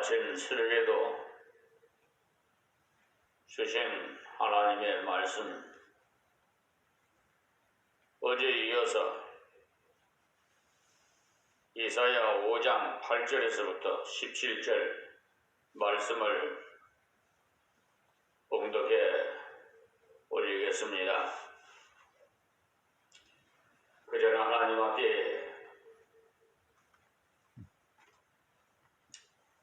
아침 새벽에도 주신 하나님의 말씀, 어제에 이어서 이사야 5장 8절에서부터 17절 말씀을 봉독해 올리겠습니다. 그 전에 하나님 앞에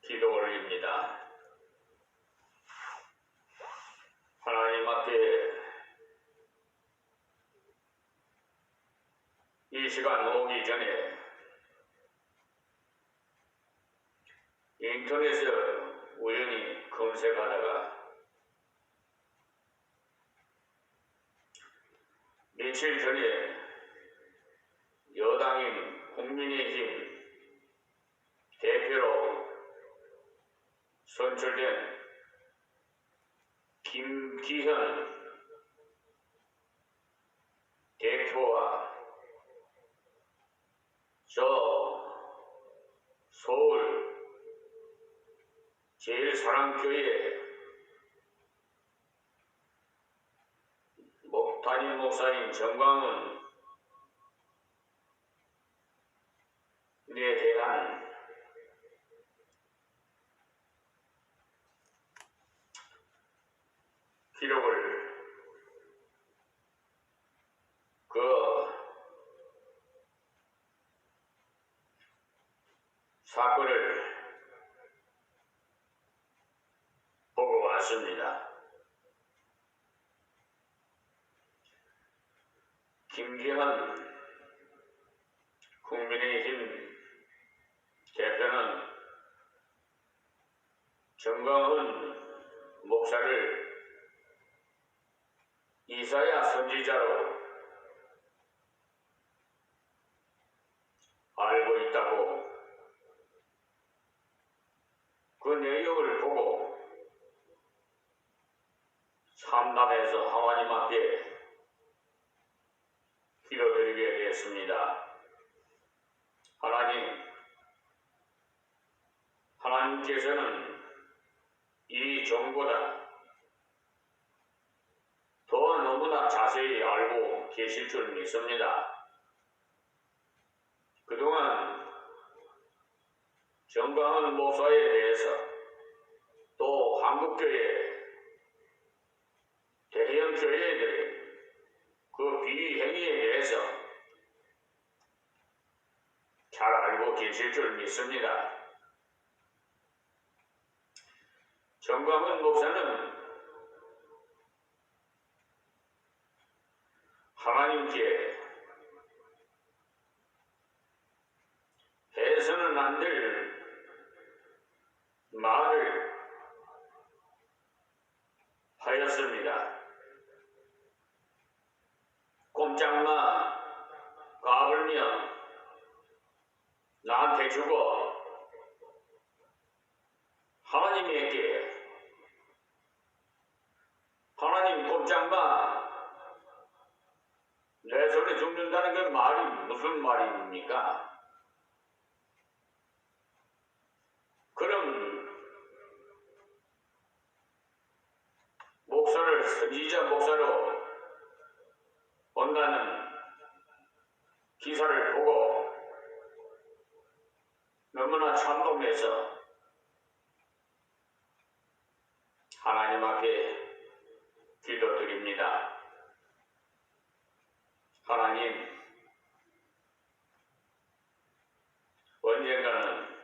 기도 올립니다. 하나님 앞에 이 시간 오기 전에 인터넷에 우연히 검색하다가 며칠 전에 여당인 국민의힘 대표로 선출된 김기현 대표와 저 서울 제일사랑교회 담임 목사인 정광훈에 대한 기록을 그 사건을 보고 왔습니다. 김기현 국민의힘 대표는 정광훈 목사를 이사야 선지자로 알고 있다고 그 내용을 보고 참담해서 하나님 앞에 기도드리게 되었습니다. 하나님께서는 이 정보다 더 너무나 자세히 알고 계실 줄 믿습니다. 그동안 정광훈 목사에 대해서 또 한국교회 대형 교회들의 그 비위 행위에 대해서 잘 알고 계실 줄 믿습니다. 정광훈 목사는 하나님께 해서는 안 될 말을 하였습니다. 꼼짝마 까불며 나한테 주고 하나님에게 하나님 꼼짝마 내 손에 죽는다는 그 말이 무슨 말입니까? 그럼 목사를 선지자 목사로 본다는 기사를 보고 너무나 참동해서 하나님 앞에 기도드립니다. 하나님, 언젠가는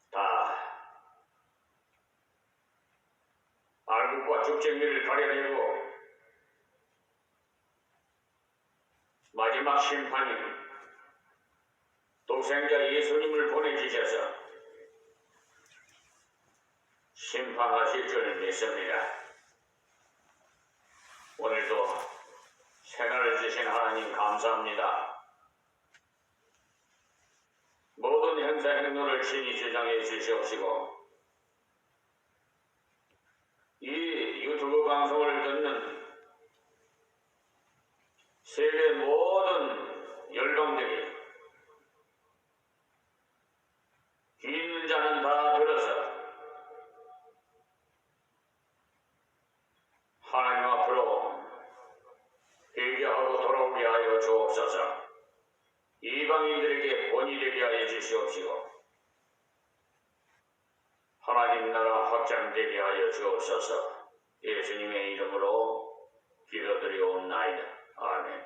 다 알곡과 죽쟁이를 가려내고 마지막 심판인 독생자 예수님을 보내주셔서 심판하실 줄 믿습니다. 오늘도 생활을 주신 하나님 감사합니다. 모든 행사 행로를 친히 주장해 주시옵시고 이 유튜브 방송을 듣는 세계 모든 열방들이 이방인들에게 본이 되게 하여 주시옵시고 하나님 나라 확장되게 하여 주옵소서. 예수님의 이름으로 기도드리옵나이다. 아멘.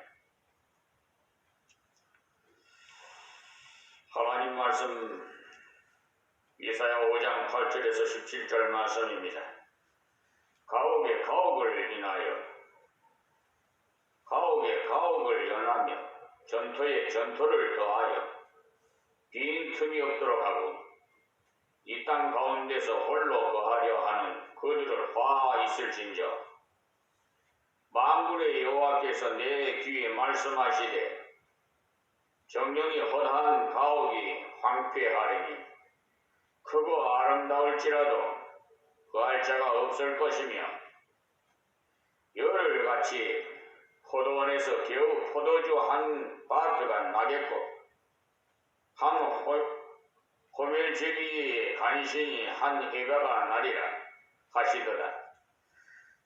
하나님 말씀 이사야 5장 8절에서 17절 말씀입니다. 가옥에 가옥을 인하여 가옥에 가옥을 연하며 전토에 전토를 더하여 빈 틈이 없도록 하고 이 땅 가운데서 홀로 거하려 하는 그들을 화 있을진저 만군의 여호와께서 내 귀에 말씀하시되 정령이 허다한 가옥이 황폐하리니 크고 아름다울지라도 거할 자가 없을 것이며 열흘같이 포도원에서 겨우 포도주 한 바트가 나겠고 한 호멜제비에 간신히 한 에바가 나리라 하시더라.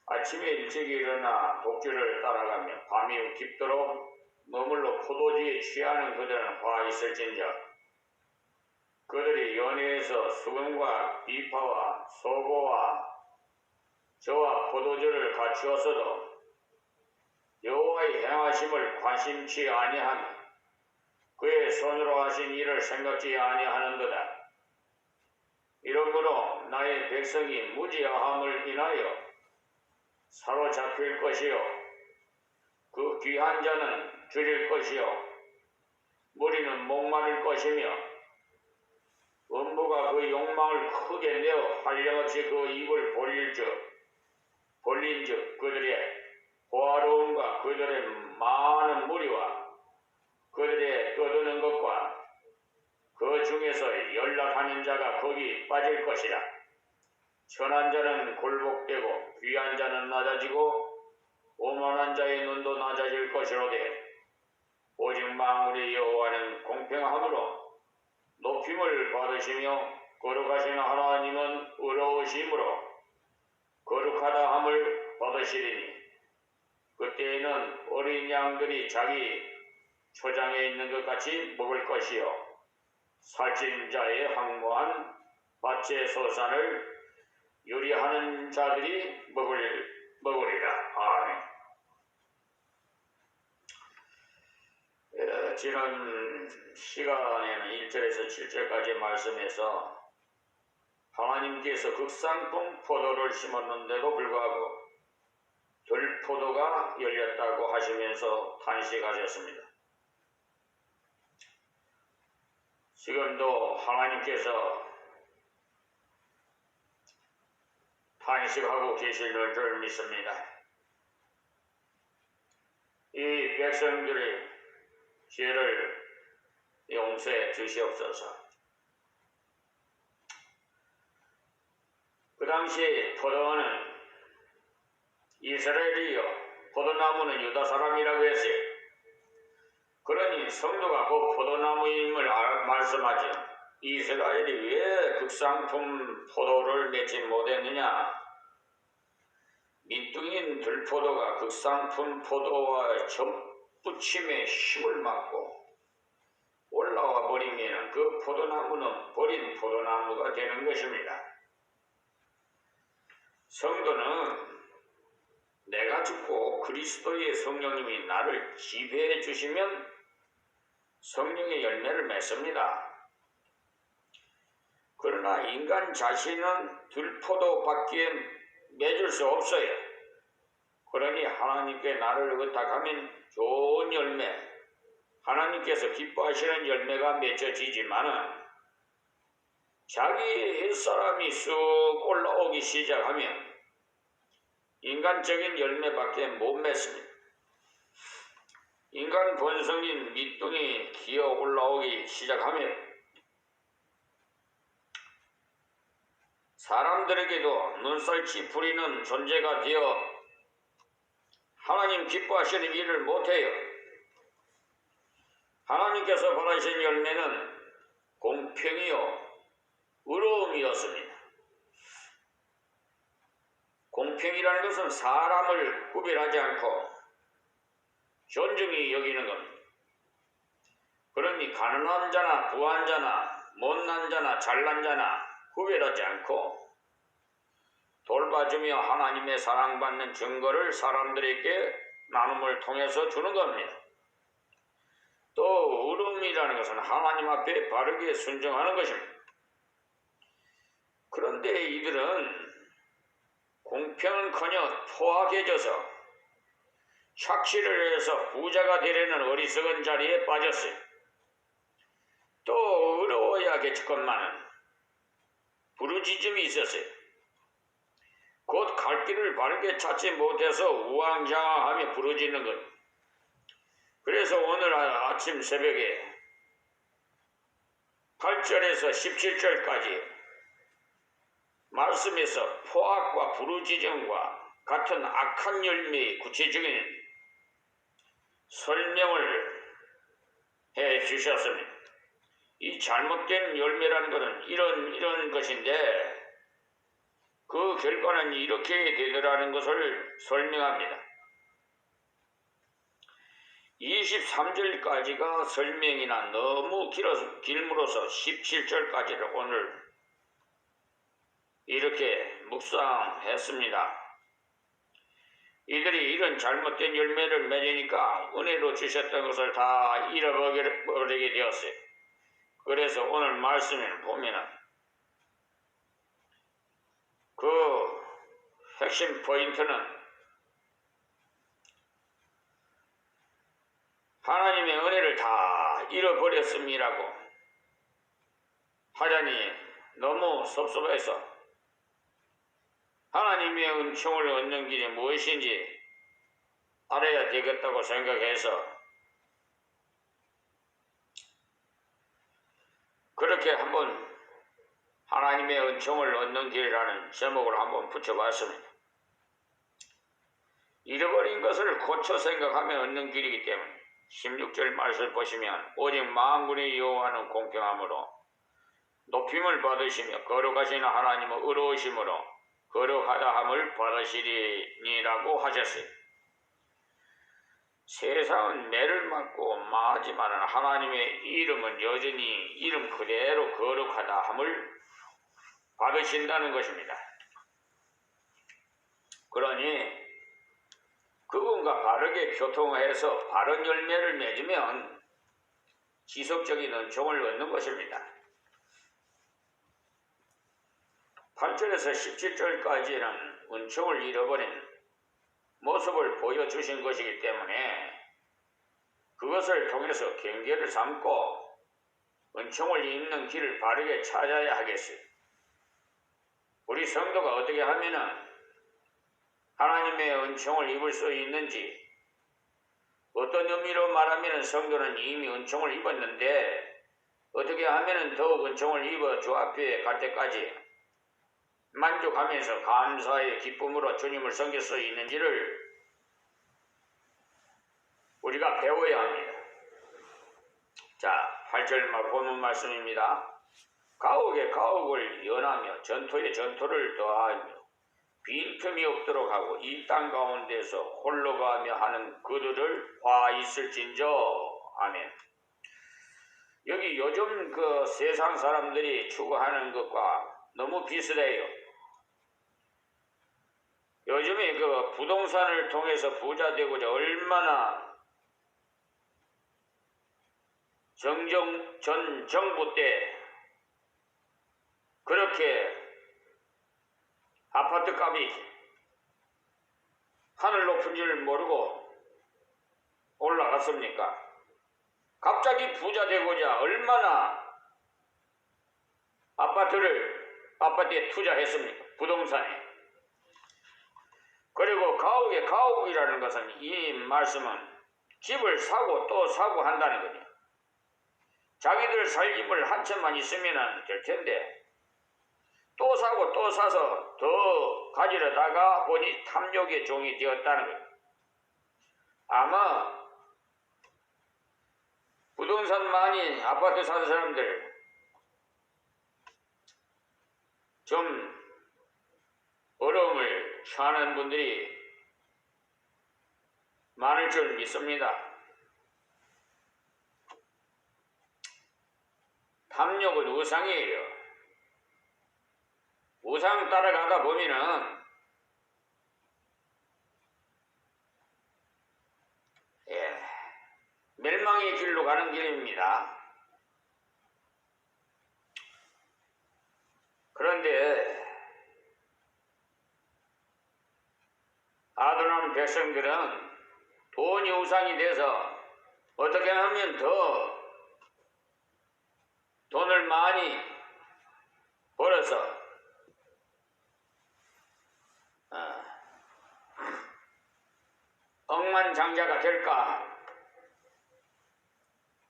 아침에 일찍 일어나 독주를 따라가며 밤이 깊도록 머물러 포도주에 취하는 그들은 화 있을진저 그들이 연회에서 수금과 비파와 소고와 저와 포도주를 갖추었어도 여호와의 행하심을 관심치 아니하며 그의 손으로 하신 일을 생각지 아니하는도다. 이러므로 나의 백성이 무지함을 인하여 사로잡힐 것이요 그 귀한 자는 줄일 것이요 무리는 목마를 것이며 음부가 그 욕망을 크게 내어 한량없이 그 입을 벌린즉 그들의 호화로움과 그들의 많은 무리와 그들의 떠드는 것과 그 중에서 연락하는 자가 거기 빠질 것이라. 천한 자는 굴복되고 귀한 자는 낮아지고 오만한 자의 눈도 낮아질 것이로되 오직 만군의 여호와는 공평함으로 높임을 받으시며 거룩하신 하나님은 의로우심으로 거룩하다 함을 받으시리니 그때에는 어린 양들이 자기 초장에 있는 것 같이 먹을 것이요 살찐 자의 황무한 밭의 소산을 요리하는 자들이 먹으리라. 아멘. 지난 시간에는 1절에서 7절까지 말씀에서 하나님께서 극상품 포도를 심었는데도 불구하고 들포도가 열렸다고 하시면서 탄식하셨습니다. 지금도 하나님께서 탄식하고 계실 줄 믿습니다. 이 백성들의 죄를 용서해 주시옵소서. 그 당시 포도원은 이스라엘이요 포도나무는 유다 사람이라고 했어요. 그러니 성도가 그 포도나무임을 말씀하죠. 이스라엘이 왜 극상품 포도를 맺지 못했느냐? 민둥인 들포도가 극상품 포도와 접붙임에 힘을 받고 올라와 버리면 그 포도나무는 버린 포도나무가 되는 것입니다. 성도는 내가 죽고 그리스도의 성령님이 나를 지배해 주시면 성령의 열매를 맺습니다. 그러나 인간 자신은 들포도밖에 맺을 수 없어요. 그러니 하나님께 나를 의탁하면 좋은 열매, 하나님께서 기뻐하시는 열매가 맺어지지만은 자기 햇사람이 쑥 올라오기 시작하면 인간적인 열매밖에 못 맺습니다. 인간 본성인 밑둥이 기어 올라오기 시작하면 사람들에게도 눈살치 부리는 존재가 되어 하나님 기뻐하시는 일을 못해요. 하나님께서 바라시는 열매는 공평이요 의로움이었습니다. 공평이라는 것은 사람을 구별하지 않고 존중히 여기는 겁니다. 그런 이놈이 가난한 자나 부한 자나 못난 자나 잘난 자나 구별하지 않고 돌봐주며 하나님의 사랑받는 증거를 사람들에게 나눔을 통해서 주는 겁니다. 또 의로움이라는 것은 하나님 앞에 바르게 순종하는 것입니다. 그런데 이들은 공평은커녕 포악해져서 착취를 해서 부자가 되려는 어리석은 자리에 빠졌어요. 또 의로워야겠건만은 부르짖음이 있었어요. 곧 갈 길을 바르게 찾지 못해서 우왕좌왕하며 부르짖는 것. 그래서 오늘 아침 새벽에 8절에서 17절까지 말씀에서 포악과 부르짖음과 같은 악한 열매의 구체적인 설명을 해 주셨습니다. 이 잘못된 열매라는 것은 이런 것인데 그 결과는 이렇게 되더라는 것을 설명합니다. 23절까지가 설명이나 너무 길므로서 17절까지를 오늘 이렇게 묵상했습니다. 이들이 이런 잘못된 열매를 맺으니까 은혜로 주셨던 것을 다 잃어버리게 되었어요. 그래서 오늘 말씀을 보면은 그 핵심 포인트는 하나님의 은혜를 다 잃어버렸음이라고 하자니 너무 섭섭해서 하나님의 은총을 얻는 길이 무엇인지 알아야 되겠다고 생각해서 그렇게 한번 하나님의 은총을 얻는 길이라는 제목을 한번 붙여봤습니다. 잃어버린 것을 고쳐 생각하며 얻는 길이기 때문에 16절 말씀을 보시면 오직 만군의 여호와는 공평함으로 높임을 받으시며 거룩하신 하나님의 의로우심으로 거룩하다 함을 받으시리니라고 하셨어요. 세상은 매를 맞고 망하지만 하나님의 이름은 여전히 이름 그대로 거룩하다 함을 받으신다는 것입니다. 그러니 그분과 바르게 교통해서 바른 열매를 맺으면 지속적인 은총을 얻는 것입니다. 8절에서 17절까지는 은총을 잃어버린 모습을 보여주신 것이기 때문에 그것을 통해서 경계를 삼고 은총을 입는 길을 바르게 찾아야 하겠어요. 우리 성도가 어떻게 하면은 하나님의 은총을 입을 수 있는지, 어떤 의미로 말하면 성도는 이미 은총을 입었는데 어떻게 하면 더욱 은총을 입어 주 앞에 갈 때까지 만족하면서 감사의 기쁨으로 주님을 섬길 수 있는지를 우리가 배워야 합니다. 자, 8절 본문 말씀입니다. 가옥에 가옥을 연하며 전토에 전토를 더하며 빈틈이 없도록 하고 이 땅 가운데서 홀로 가며 하는 그들을 화 있을진저. 아멘. 여기 요즘 그 세상 사람들이 추구하는 것과 너무 비슷해요. 요즘에 그 부동산을 통해서 부자 되고자 얼마나 전 정부 때 그렇게 아파트 값이 하늘 높은 줄 모르고 올라갔습니까? 갑자기 부자 되고자 얼마나 아파트에 투자했습니까? 부동산에. 그리고 가옥에 가옥이라는 것은 이 말씀은 집을 사고 또 사고 한다는 거죠. 자기들 살 집을 한 채만 있으면 될 텐데 또 사고 또 사서 더 가지려다가 보니 탐욕의 종이 되었다는 거예요. 아마 부동산 많이 아파트 사는 사람들 좀 어려움을 처하는 분들이 많을 줄 믿습니다. 탐욕은 우상이에요. 우상 따라가다 보면은 멸망의 길로 가는 길입니다. 그런데 아도남 백성들은 돈이 우상이 돼서 어떻게 하면 더 돈을 많이 벌어서 억만장자가 될까?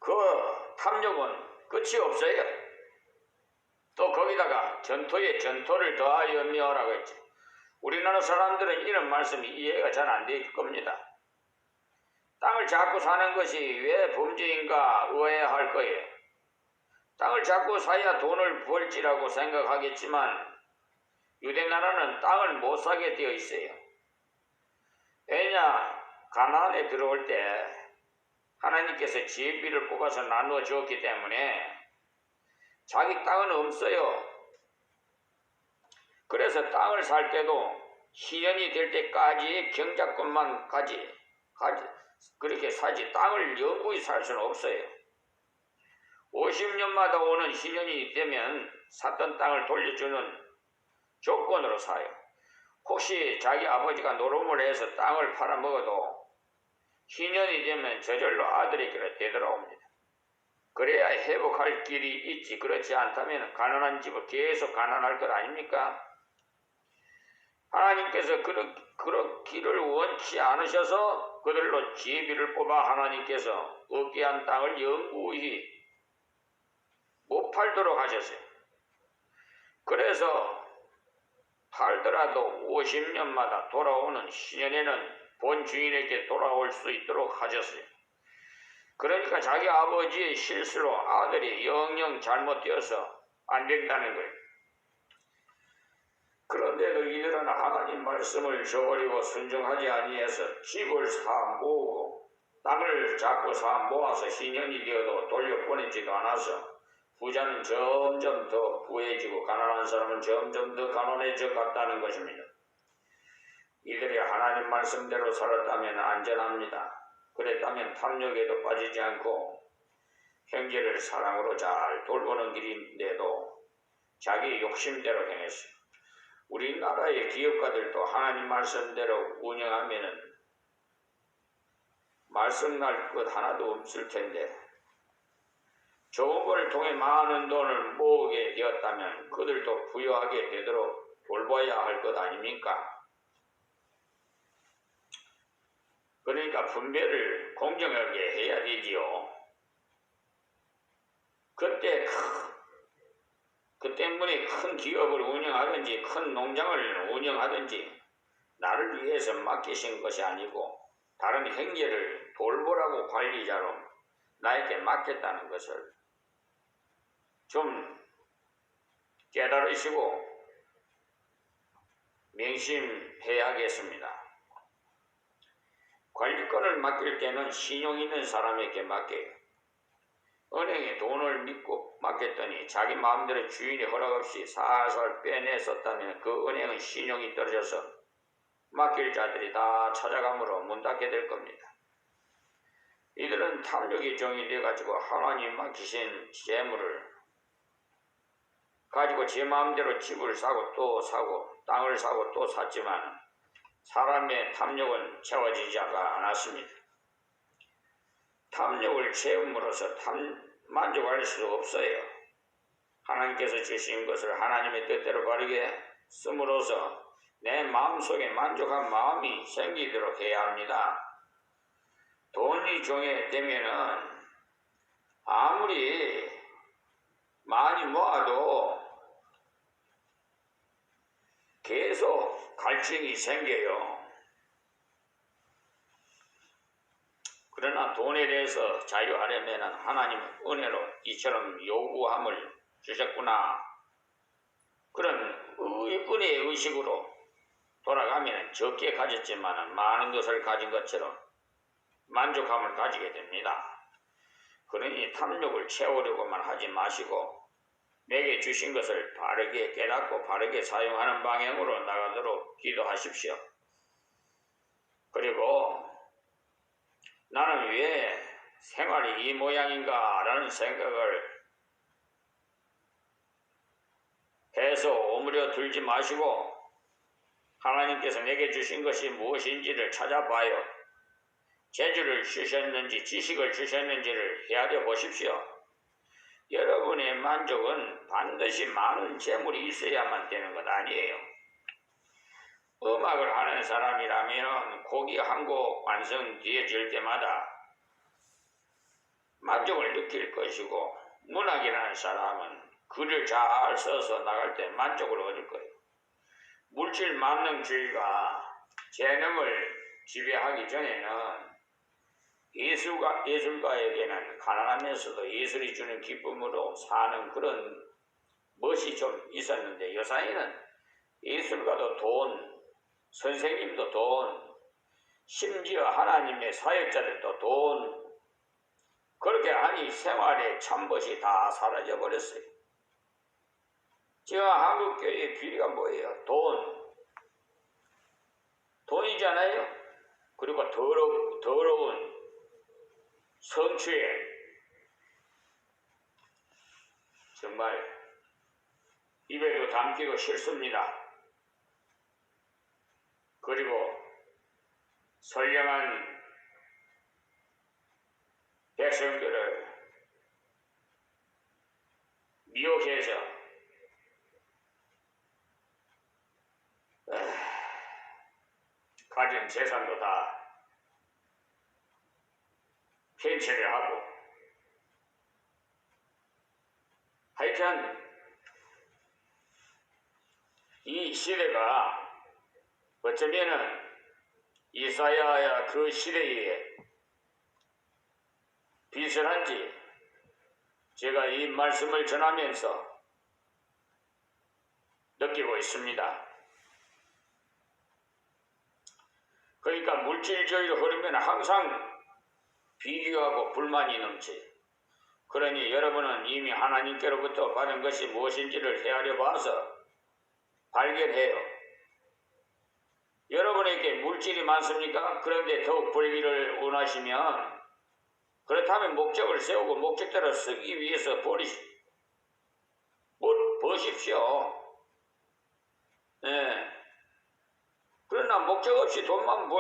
그 탐욕은 끝이 없어요. 또 거기다가 전토에 전토를 더하여 묘라고 했지. 우리나라 사람들은 이런 말씀이 이해가 잘 안 될 겁니다. 땅을 잡고 사는 것이 왜 범죄인가 의아해할 거예요. 땅을 잡고 사야 돈을 벌지라고 생각하겠지만 유대나라는 땅을 못 사게 되어 있어요. 왜냐? 가나안에 들어올 때 하나님께서 지혜비를 뽑아서 나누어 주었기 때문에 자기 땅은 없어요. 그래서 땅을 살 때도 희년이 될 때까지 경작권만 그렇게 사지 땅을 영구히 살 수는 없어요. 50년마다 오는 희년이 되면 샀던 땅을 돌려주는 조건으로 사요. 혹시 자기 아버지가 노름을 해서 땅을 팔아먹어도 희년이 되면 저절로 아들에게 되돌아옵니다. 그래야 회복할 길이 있지. 그렇지 않다면 가난한 집을 계속 가난할 것 아닙니까? 하나님께서 그런 길을 원치 않으셔서 그들로 지혜비를 뽑아 하나님께서 얻게 한 땅을 영구히 못 팔도록 하셨어요. 그래서 팔더라도 50년마다 돌아오는 희년에는 본 주인에게 돌아올 수 있도록 하셨어요. 그러니까 자기 아버지의 실수로 아들이 영영 잘못되어서 안 된다는 거예요. 그런데도 이들은 하나님 말씀을 저버리고 순종하지 아니해서 집을 사 모으고 땅을 잡고 사 모아서 희년이 되어도 돌려보내지도 않아서 부자는 점점 더 부해지고 가난한 사람은 점점 더 가난해져 갔다는 것입니다. 이들이 하나님 말씀대로 살았다면 안전합니다. 그랬다면 탐욕에도 빠지지 않고 형제를 사랑으로 잘 돌보는 길인데도 자기 욕심대로 행했어요. 우리나라의 기업가들도 하나님 말씀대로 운영하면은 말씀 날 것 하나도 없을 텐데 좋은 걸 통해 많은 돈을 모으게 되었다면 그들도 부유하게 되도록 돌봐야 할 것 아닙니까? 그러니까 분배를 공정하게 해야 되지요. 그 때문에 큰 기업을 운영하든지 큰 농장을 운영하든지 나를 위해서 맡기신 것이 아니고 다른 형제를 돌보라고 관리자로 나에게 맡겼다는 것을 좀 깨달으시고 명심해야겠습니다. 관리권을 맡길 때는 신용 있는 사람에게 맡겨요. 은행에 돈을 믿고 맡겼더니 자기 마음대로 주인이 허락 없이 살살 빼내었다면 그 은행은 신용이 떨어져서 맡길 자들이 다 찾아가므로 문 닫게 될 겁니다. 이들은 탐욕의 종이 되어가지고 하나님 맡기신 재물을 가지고 제 마음대로 집을 사고 또 사고 땅을 사고 또 샀지만 사람의 탐욕은 채워지지가 않았습니다. 탐욕을 채움으로써 만족할 수 없어요. 하나님께서 주신 것을 하나님의 뜻대로 바르게 씀으로써 내 마음속에 만족한 마음이 생기도록 해야 합니다. 돈이 종이 되면은 아무리 많이 모아도 계속 갈증이 생겨요. 그러나 돈에 대해서 자유하려면 하나님은 은혜로 이처럼 요구함을 주셨구나. 그런 은혜의 의식으로 돌아가면 적게 가졌지만 많은 것을 가진 것처럼 만족함을 가지게 됩니다. 그러니 탐욕을 채우려고만 하지 마시고 내게 주신 것을 바르게 깨닫고 바르게 사용하는 방향으로 나가도록 기도하십시오. 그리고 나는 왜 생활이 이 모양인가 라는 생각을 해서 오므려 들지 마시고 하나님께서 내게 주신 것이 무엇인지를 찾아봐요. 재주를 주셨는지 지식을 주셨는지를 헤아려 보십시오. 여러분의 만족은 반드시 많은 재물이 있어야만 되는 것 아니에요. 음악을 하는 사람이라면 곡이 한 곡 완성되어질 때마다 만족을 느낄 것이고, 문학이라는 사람은 글을 잘 써서 나갈 때 만족을 얻을 거예요. 물질 만능주의가 재능을 지배하기 전에는 예술가에게는 가난하면서도 예술이 주는 기쁨으로 사는 그런 멋이 좀 있었는데, 요사이는 예술가도 돈, 선생님도 돈, 심지어 하나님의 사역자들도 돈, 그렇게 하니 생활의 참벗이 다 사라져 버렸어요. 지금 한국교회의 비리가 뭐예요? 돈이잖아요. 그리고 더러운 성추행. 정말 입에도 담기고 싫습니다. 그리고 선량한 백성들을 미혹해서 가진 재산도 다 편취를 하고, 하여튼 이 시대가 어쩌면은 이사야야 그 시대에 비슷한지 제가 이 말씀을 전하면서 느끼고 있습니다. 그러니까 물질주의로 흐르면 항상 비교하고 불만이 넘치. 그러니 여러분은 이미 하나님께로부터 받은 것이 무엇인지를 헤아려 봐서 발견해요. 여러분에게 물질이 많습니까? 그런데 더욱 벌기를 원하시면, 그렇다면 목적을 세우고 목적대로 쓰기 위해서 버십시오. 네. 그러나 목적 없이 돈만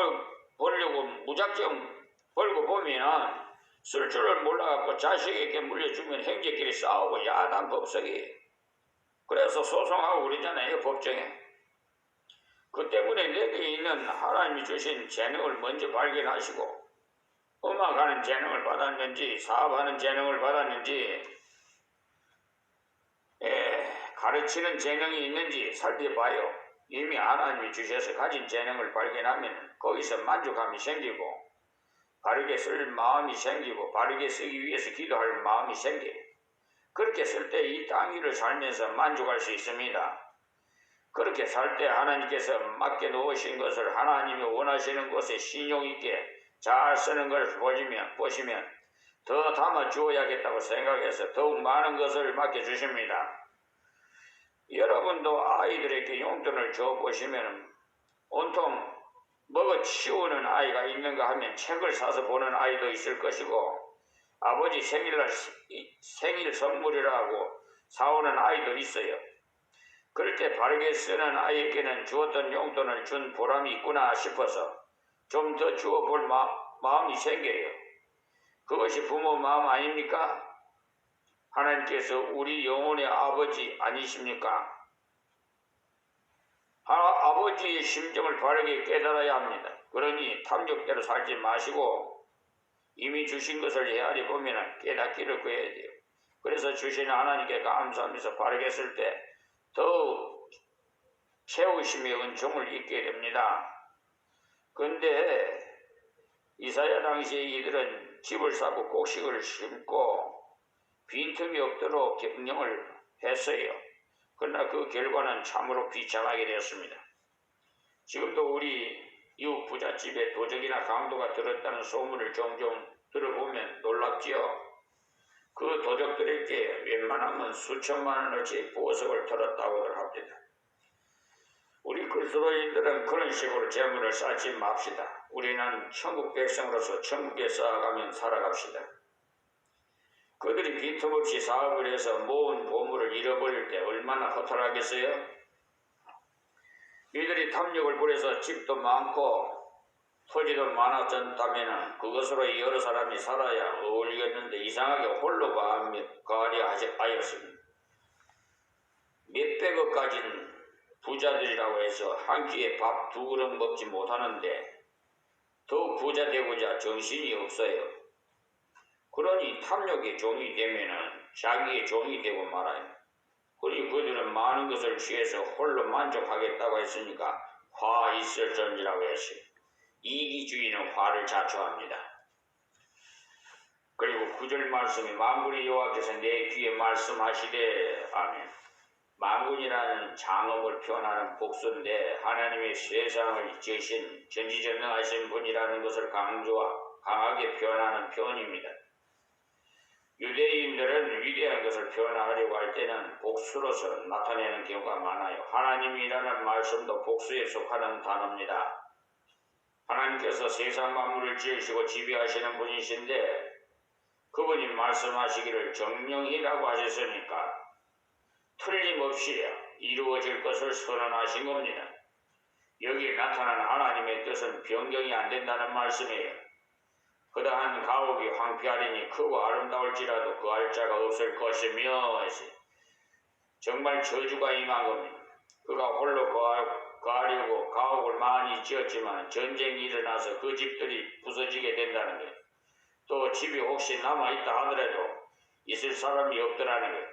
벌려고 무작정 벌고 보면 쓸 줄을 몰라갖고 자식에게 물려주면 형제끼리 싸우고 야단 법석이. 그래서 소송하고 그러잖아요, 법정에. 그 때문에 내게 있는 하나님이 주신 재능을 먼저 발견하시고, 음악하는 재능을 받았는지 사업하는 재능을 받았는지 가르치는 재능이 있는지 살펴봐요. 이미 하나님이 주셔서 가진 재능을 발견하면 거기서 만족감이 생기고, 바르게 쓸 마음이 생기고, 바르게 쓰기 위해서 기도할 마음이 생겨요. 그렇게 쓸 때 이 땅 위를 살면서 만족할 수 있습니다. 그렇게 살 때 하나님께서 맡겨 놓으신 것을 하나님이 원하시는 곳에 신용 있게 잘 쓰는 것을 보시면 더 담아 주어야겠다고 생각해서 더욱 많은 것을 맡겨 주십니다. 여러분도 아이들에게 용돈을 줘 보시면 온통 먹어 치우는 아이가 있는가 하면 책을 사서 보는 아이도 있을 것이고, 아버지 생일날 생일 선물이라고 사오는 아이도 있어요. 그럴 때 바르게 쓰는 아이에게는 주었던 용돈을 준 보람이 있구나 싶어서 좀 더 주어볼 마음이 생겨요. 그것이 부모 마음 아닙니까? 하나님께서 우리 영혼의 아버지 아니십니까? 아버지의 심정을 바르게 깨달아야 합니다. 그러니 탐욕대로 살지 마시고 이미 주신 것을 헤아려 보면 깨닫기를 구해야 돼요. 그래서 주신 하나님께 감사하면서 바르게 쓸 때 더욱 채우심의 은총을 잊게 됩니다. 그런데 이사야 당시에 이들은 집을 사고 곡식을 심고 빈틈이 없도록 경영을 했어요. 그러나 그 결과는 참으로 비참하게 되었습니다. 지금도 우리 이웃 부잣집에 도적이나 강도가 들었다는 소문을 종종 들어보면 놀랍지요. 그 도적들에게 웬만하면 수천만 원어치 보석을 털었다고들 합니다. 우리 그리스도인들은 그런 식으로 재물을 쌓지 맙시다. 우리는 천국 백성으로서 천국에 쌓아가면 살아갑시다. 그들이 빈틈없이 사업을 해서 모은 보물을 잃어버릴 때 얼마나 허탈하겠어요? 이들이 탐욕을 부려서 집도 많고 토지도 많아졌다면 그것으로 여러 사람이 살아야 어울리겠는데 이상하게 홀로 가려 하였습니다. 몇백억 가진 부자들이라고 해서 한 끼에 밥 두 그릇 먹지 못하는데 더 부자 되고자 정신이 없어요. 그러니 탐욕의 종이 되면은 자기의 종이 되고 말아요. 그리고 그들은 많은 것을 취해서 홀로 만족하겠다고 했으니까 화 있을전이라고 했어요. 이기주의는 화를 자초합니다. 그리고 9절 말씀이 만군의 여호와께서 내 귀에 말씀하시되 아멘. 만군이라는 장엄을 표현하는 복수인데 하나님의 세상을 지으신 전지전능하신 분이라는 것을 강하게 표현하는 표현입니다. 유대인들은 위대한 것을 표현하려고 할 때는 복수로서 나타내는 경우가 많아요. 하나님이라는 말씀도 복수에 속하는 단어입니다. 하나님께서 세상 만물을 지으시고 지배하시는 분이신데 그분이 말씀하시기를 정령이라고 하셨으니까 틀림없이 이루어질 것을 선언하신 겁니다. 여기에 나타난 하나님의 뜻은 변경이 안 된다는 말씀이에요. 그다한 가옥이 황폐하리니 크고 아름다울지라도 그할 자가 없을 것이며 정말 저주가 임한 겁니다. 그가 홀로 거하려고 가옥을 많이 지었지만 전쟁이 일어나서 그 집들이 부서지게 된다는 거예요. 또 집이 혹시 남아있다 하더라도 있을 사람이 없더라는 거예요.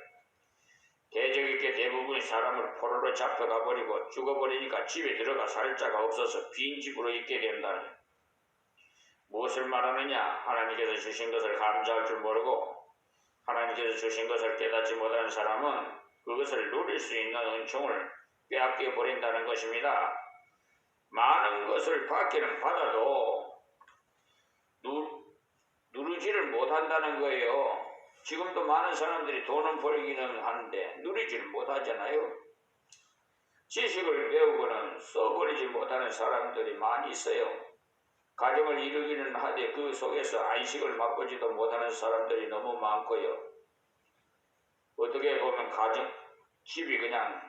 대적에게 대부분의 사람을 포로로 잡혀가 버리고 죽어버리니까 집에 들어가 살 자가 없어서 빈 집으로 있게 된다는 거예요. 무엇을 말하느냐? 하나님께서 주신 것을 감사할 줄 모르고 하나님께서 주신 것을 깨닫지 못하는 사람은 그것을 누릴 수 있는 은총을 빼앗겨 버린다는 것입니다. 많은 것을 받기는 받아도 누리지를 못한다는 거예요. 지금도 많은 사람들이 돈은 벌기는 하는데 누리지를 못하잖아요. 지식을 배우고는 써버리지 못하는 사람들이 많이 있어요. 가정을 이루기는 하되 그 속에서 안식을 맛보지도 못하는 사람들이 너무 많고요. 어떻게 보면 집이 그냥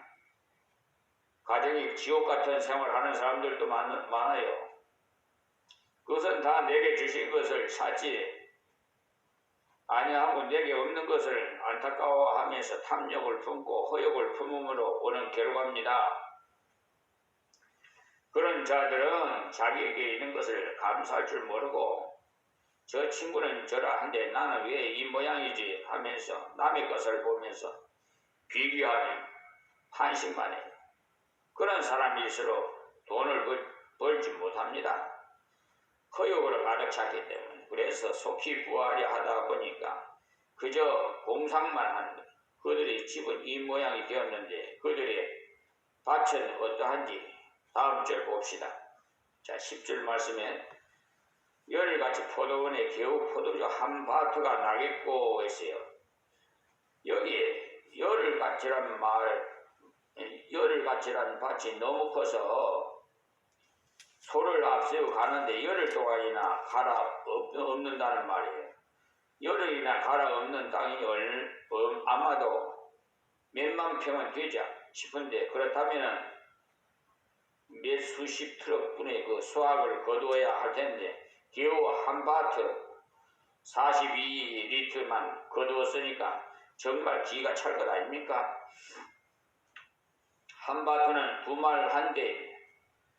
가정이 지옥 같은 생활하는 사람들도 많아요. 그것은 다 내게 주신 것을 찾지 아니하고 내게 없는 것을 안타까워하면서 탐욕을 품고 허욕을 품음으로 오는 결과입니다. 그런 자들은 자기에게 있는 것을 감사할 줄 모르고 저 친구는 저러한데 나는 왜 이 모양이지 하면서 남의 것을 보면서 비교하며 탄식만 해요. 그런 사람일수록 돈을 벌지 못합니다. 허욕으로 가득 찼기 때문에. 그래서 속히 구하려 하다 보니까 그저 공상만 하는 거예요. 그들의 집은 이 모양이 되었는데 그들의 밭은 어떠한지 다음 절 봅시다. 자, 10절 말씀에 열흘같이 포도원에 겨우 포도주 한 바트가 나겠고 했어요. 여기에 열흘같이란 열흘같이란 밭이 너무 커서 소를 앞세워 가는데 열흘 동안이나 갈아 없는다는 말이에요. 열흘이나 갈아 없는 땅이 아마도 몇만 평은 되지 싶은데 그렇다면 몇 수십 트럭분의 그 수확을 거두어야 할 텐데 겨우 한 바트 42리터만 거두었으니까 정말 기가 찰 것 아닙니까? 한 바트는 두 말 한 대.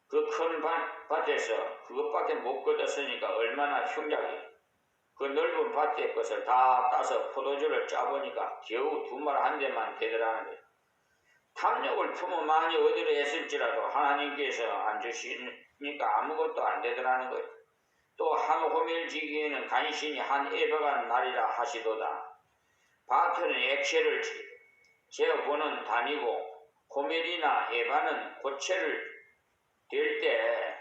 그 큰 밭에서 그것밖에 못 거뒀으니까 얼마나 흉작이에요. 그 넓은 밭의 것을 다 따서 포도주를 짜보니까 겨우 두 말 한 대만 되더라는 거예요. 탐욕을 품어 많이 얻으려 했을지라도 하나님께서 안 주시니까 아무것도 안 되더라는 거예요. 또 한 호밀 지기에는 간신히 한 에바가 나리라 하시도다. 밭은 액체를 재어보는 단위고 호밀이나 에바는 고체를 될 때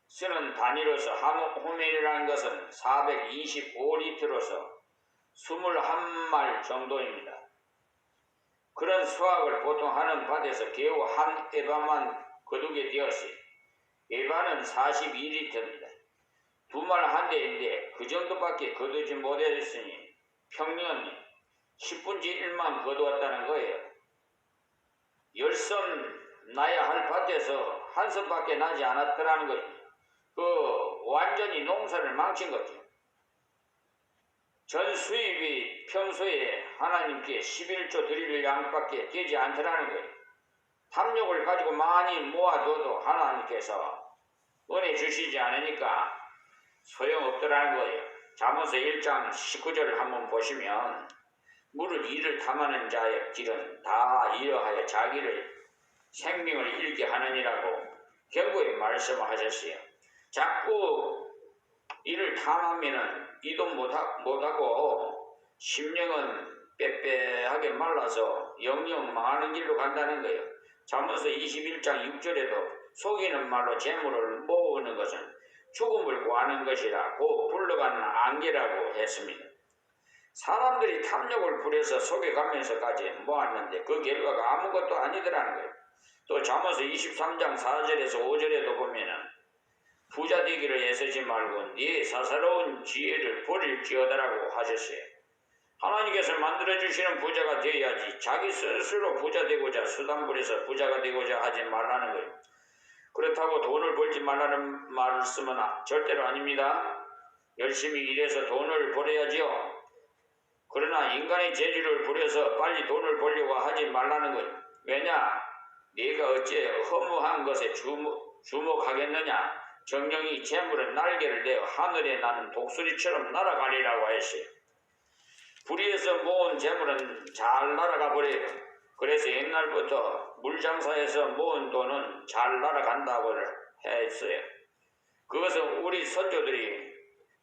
쓰는 단위로서 한 호밀이라는 것은 425리터로서 21말 정도입니다. 그런 수확을 보통 하는 밭에서 겨우 한 에바만 거두게 되었어요. 에바는 42리터입니다. 2말 한 대인데 그 정도밖에 거두지 못했으니 평년 10분의 1만 거두었다는 거예요. 10섬 나야 할 밭에서 한 섬밖에 나지 않았더라는 거죠. 완전히 농사를 망친 거죠. 전 수입이 평소에 하나님께 11조 드릴 양밖에 되지 않더라는 거예요. 탐욕을 가지고 많이 모아둬도 하나님께서 은혜 주시지 않으니까 소용없더라는 거예요. 잠언서 1장 19절을 한번 보시면 무릇 이를 탐하는 자의 길은 다 이러하여 자기를 생명을 잃게 하느니라고 경고에 말씀하셨어요. 자꾸 이를 탐하면은 이도 못하고 심령은 빼빼하게 말라서 영영 망하는 길로 간다는 거예요. 잠언서 21장 6절에도 속이는 말로 재물을 모으는 것은 죽음을 구하는 것이라 고 불러가는 안개라고 했습니다. 사람들이 탐욕을 부려서 속여가면서까지 모았는데 그 결과가 아무것도 아니더라는 거예요. 또 잠언서 23장 4절에서 5절에도 보면은 부자 되기를 애쓰지 말고 네 사사로운 지혜를 버릴지어다라고 하셨어요. 하나님께서 만들어주시는 부자가 되어야지 자기 스스로 부자 되고자 수단 부려서 부자가 되고자 하지 말라는 거예요. 그렇다고 돈을 벌지 말라는 말씀은 절대로 아닙니다. 열심히 일해서 돈을 벌어야지요. 그러나 인간의 재주를 부려서 빨리 돈을 벌려고 하지 말라는 거예요. 왜냐? 네가 어째 허무한 것에 주목하겠느냐? 정령이 재물은 날개를 내어 하늘에 나는 독수리처럼 날아가리라고 했어요. 불의에서 모은 재물은 잘 날아가 버려요. 그래서 옛날부터 물장사에서 모은 돈은 잘 날아간다고 했어요. 그것은 우리 선조들이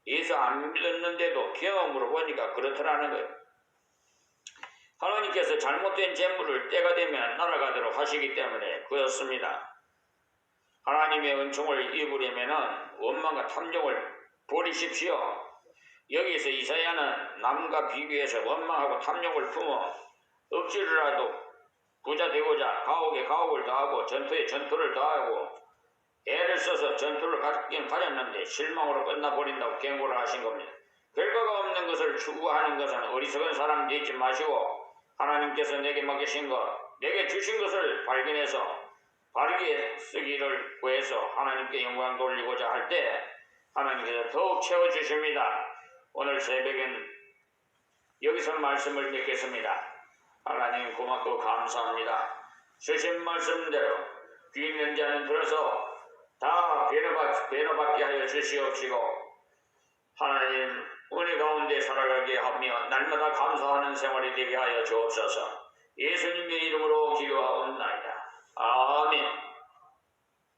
예수 안 믿었는데도 경험으로 보니까 그렇더라는 거예요. 하나님께서 잘못된 재물을 때가 되면 날아가도록 하시기 때문에 그렇습니다. 하나님의 은총을 입으려면 원망과 탐욕을 버리십시오. 여기서 이사야는 남과 비교해서 원망하고 탐욕을 품어 억지로라도 부자 되고자 가옥에 가옥을 더하고 전투에 전투를 더하고 애를 써서 전투를 가긴 가졌는데 실망으로 끝나버린다고 경고를 하신 겁니다. 결과가 없는 것을 추구하는 것은 어리석은 사람 되지 마시고 하나님께서 내게 맡기신 것, 내게 주신 것을 발견해서 바르게 쓰기를 구해서 하나님께 영광 돌리고자 할 때 하나님께서 더욱 채워주십니다. 오늘 새벽엔 여기서 말씀을 맺겠습니다. 하나님 고맙고 감사합니다. 주신 말씀대로 귀 있는 자는 들어서 다 변화받게 하여 주시옵시고 하나님 은혜 가운데 살아가게 하며 날마다 감사하는 생활이 되게 하여 주옵소서. 예수님의 이름으로 기도하옵나이다. 아멘.